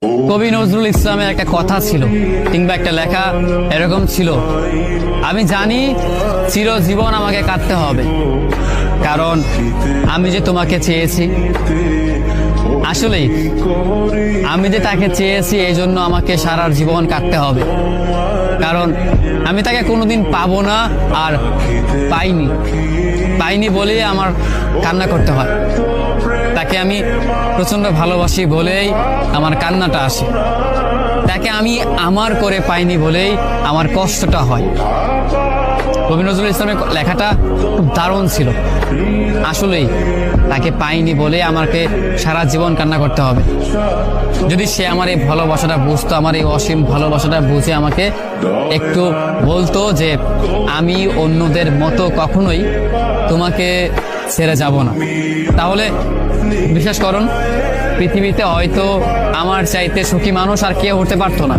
কবি নজরুল ইসলামের একটা কথা ছিল কিংবা একটা লেখা এরকম ছিল, আমি জানি চিরজীবন আমাকে কাঁদতে হবে, কারণ আমি যে তোমাকে চেয়েছি। আসলেই আমি যে তাকে চেয়েছি এই জন্য আমাকে সারা জীবন কাঁদতে হবে, কারণ আমি তাকে কোনোদিন পাবো না, আর পাইনি বলেই আমার কান্না করতে হয়। তাকে আমি প্রচন্ড ভালোবাসি বলেই আমার কান্নাটা আসে, তাকে আমি আমার করে পাইনি বলেই আমার কষ্টটা হয়। কবি নজরুল ইসলামের লেখাটা খুব দারুণ ছিল। আসলেই তাকে পাইনি বলে আমাকে সারা জীবন কান্না করতে হবে। যদি সে আমার এই ভালোবাসাটা বুঝতো, আমার এই অসীম ভালোবাসাটা বুঝে আমাকে একটু বলতো যে আমি অন্যদের মতো কখনোই তোমাকে ছেড়ে যাব না, তাহলে বিশ্বাস করুন পৃথিবীতে হয়তো আমার চাইতে সুখী মানুষ আর কেউ হতে পারতো না।